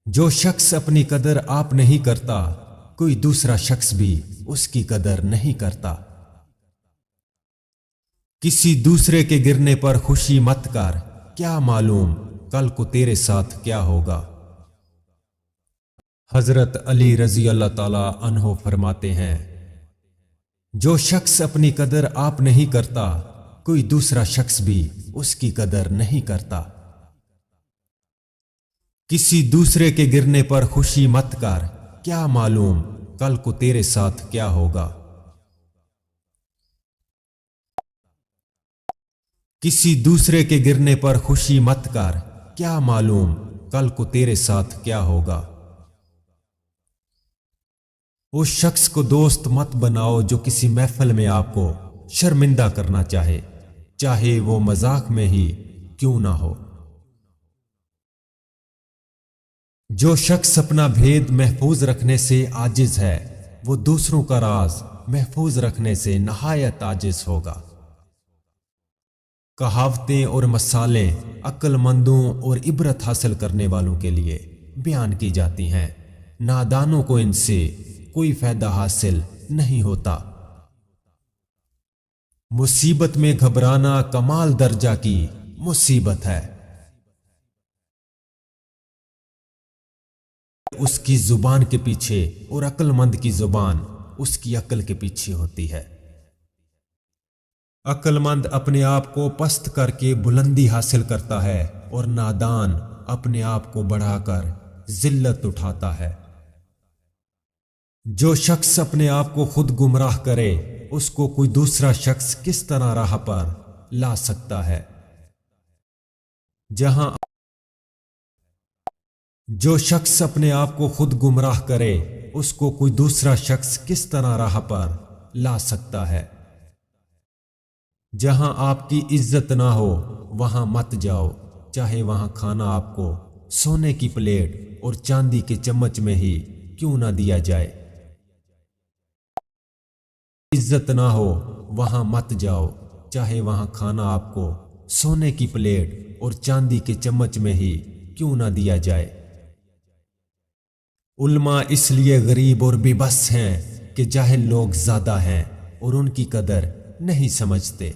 जो शख्स अपनी कदर आप नहीं करता, कोई दूसरा शख्स भी उसकी कदर नहीं करता। किसी दूसरे के गिरने पर खुशी मत कर, क्या मालूम कल को तेरे साथ क्या होगा। हजरत अली रजी अल्लाह ताला अन्हो फरमाते हैं, जो शख्स अपनी कदर आप नहीं करता, कोई दूसरा शख्स भी उसकी कदर नहीं करता। किसी दूसरे के गिरने पर खुशी मत कर, क्या मालूम कल को तेरे साथ क्या होगा। किसी दूसरे के गिरने पर खुशी मत कर, क्या मालूम कल को तेरे साथ क्या होगा। उस शख्स को दोस्त मत बनाओ जो किसी महफिल में आपको शर्मिंदा करना चाहे, चाहे वो मजाक में ही क्यों ना हो। जो शख्स अपना भेद महफूज रखने से आजिज है, वो दूसरों का राज महफूज रखने से नहायत आजिज होगा। कहावतें और मसाले अक्लमंदों और इबरत हासिल करने वालों के लिए बयान की जाती हैं, नादानों को इनसे कोई फायदा हासिल नहीं होता। मुसीबत में घबराना कमाल दर्जा की मुसीबत है। उसकी जुबान के पीछे और अक्लमंद की जुबान उसकी अक्ल के पीछे होती है। अक्लमंद अपने आप को पस्त करके बुलंदी हासिल करता है और नादान अपने आप को बढ़ाकर जिल्लत उठाता है। जो शख्स अपने आप को खुद गुमराह करे, उसको कोई दूसरा शख्स किस तरह राह पर ला सकता है। जो शख्स अपने आप को खुद गुमराह करे, उसको कोई दूसरा शख्स किस तरह राह पर ला सकता है। जहां आपकी इज्जत ना हो वहां मत जाओ, चाहे वहां खाना आपको सोने की प्लेट और चांदी के चम्मच में ही क्यों ना दिया जाए। इज्जत ना हो वहां मत जाओ, चाहे वहां खाना आपको सोने की प्लेट और चांदी के चम्मच में ही क्यों ना दिया जाए। उल्मा इसलिए गरीब और बेबस हैं कि जाहिल लोग ज्यादा हैं और उनकी कदर नहीं समझते।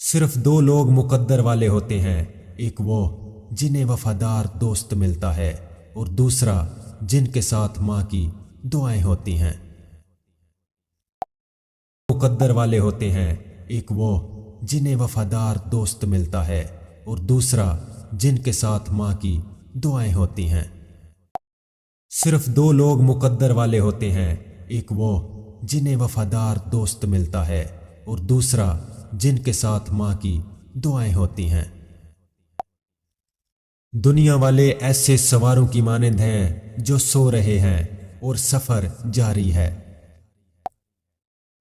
सिर्फ दो लोग मुकद्दर वाले होते हैं, एक वो जिन्हें वफादार दोस्त मिलता है और दूसरा जिनके साथ मां की दुआएं होती हैं। मुकद्दर वाले होते हैं, एक वो जिन्हें वफादार दोस्त मिलता है और दूसरा जिनके साथ मां की दुआएं होती हैं। सिर्फ दो लोग मुकद्दर वाले होते हैं, एक वो जिन्हें वफादार दोस्त मिलता है और दूसरा जिनके साथ मां की दुआएं होती हैं। दुनिया वाले ऐसे सवारों की मानंद हैं जो सो रहे हैं और सफर जारी है।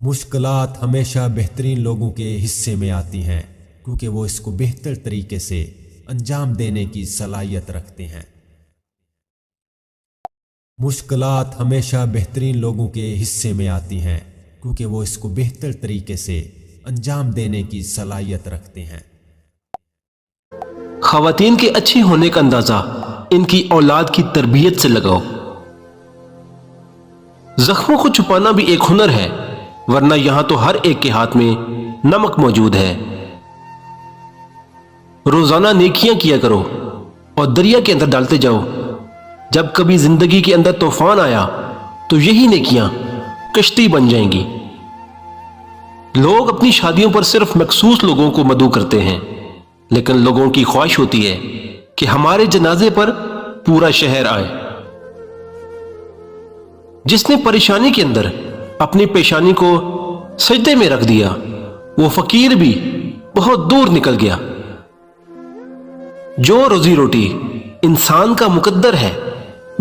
मुश्किलात हमेशा बेहतरीन लोगों के हिस्से में आती हैं, क्योंकि वो इसको बेहतर तरीके से अंजाम देने की सलाहियत रखते हैं। मुश्किलात हमेशा बेहतरीन लोगों के हिस्से में आती हैं, क्योंकि वो इसको बेहतर तरीके से अंजाम देने की सलाहियत रखते हैं। खवातीन के अच्छे होने का अंदाजा इनकी औलाद की तरबियत से लगाओ। जख्मों को छुपाना भी एक हुनर है, वरना यहां तो हर एक के हाथ में नमक मौजूद है। रोजाना नेकियां किया करो और दरिया के अंदर डालते जाओ। जब कभी जिंदगी के अंदर तूफान आया तो यही नेकियां कश्ती बन जाएंगी। लोग अपनी शादियों पर सिर्फ मखसूस लोगों को मदऊ करते हैं, लेकिन लोगों की ख्वाहिश होती है कि हमारे जनाजे पर पूरा शहर आए। जिसने परेशानी के अंदर अपनी पेशानी को सजदे में रख दिया, वो फकीर भी बहुत दूर निकल गया। जो रोजी रोटी इंसान का मुकद्दर है,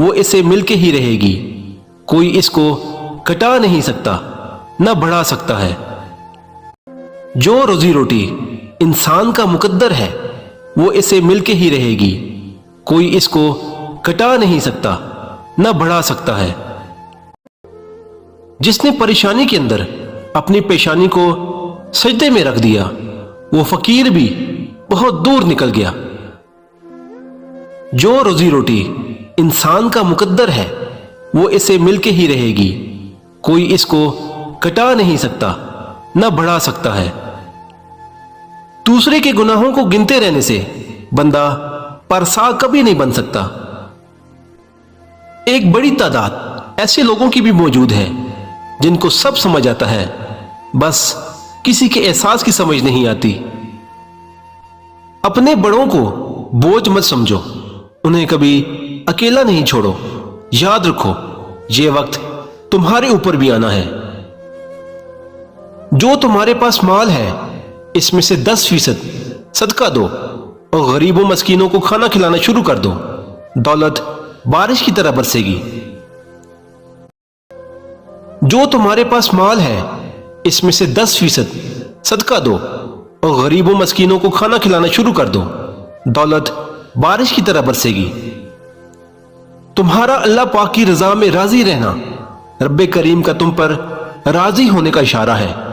वो इसे मिलके ही रहेगी। कोई इसको कटा नहीं सकता, न बढ़ा सकता है। जो रोजी रोटी इंसान का मुकद्दर है, वो इसे मिलके ही रहेगी। कोई इसको कटा नहीं सकता, न बढ़ा सकता है। जिसने परेशानी के अंदर अपनी पेशानी को सजदे में रख दिया, वो फकीर भी बहुत दूर निकल गया। जो रोजी रोटी इंसान का मुकद्दर है वो इसे मिलके ही रहेगी, कोई इसको घटा नहीं सकता न बढ़ा सकता है। दूसरे के गुनाहों को गिनते रहने से बंदा परसा कभी नहीं बन सकता। एक बड़ी तादाद ऐसे लोगों की भी मौजूद है जिनको सब समझ आता है, बस किसी के एहसास की समझ नहीं आती। अपने बड़ों को बोझ मत समझो, उन्हें कभी अकेला नहीं छोड़ो। याद रखो ये वक्त तुम्हारे ऊपर भी आना है। जो तुम्हारे पास माल है इसमें से 10% सदका दो और गरीबों मस्कीनों को खाना खिलाना शुरू कर दो, दौलत बारिश की तरह बरसेगी। जो तुम्हारे पास माल है इसमें से 10% सदका दो और गरीबों मस्कीनों को खाना खिलाना शुरू कर दो, दौलत बारिश की तरह बरसेगी। तुम्हारा अल्लाह पाक की रजा में राजी रहना रब्बे करीम का तुम पर राजी होने का इशारा है।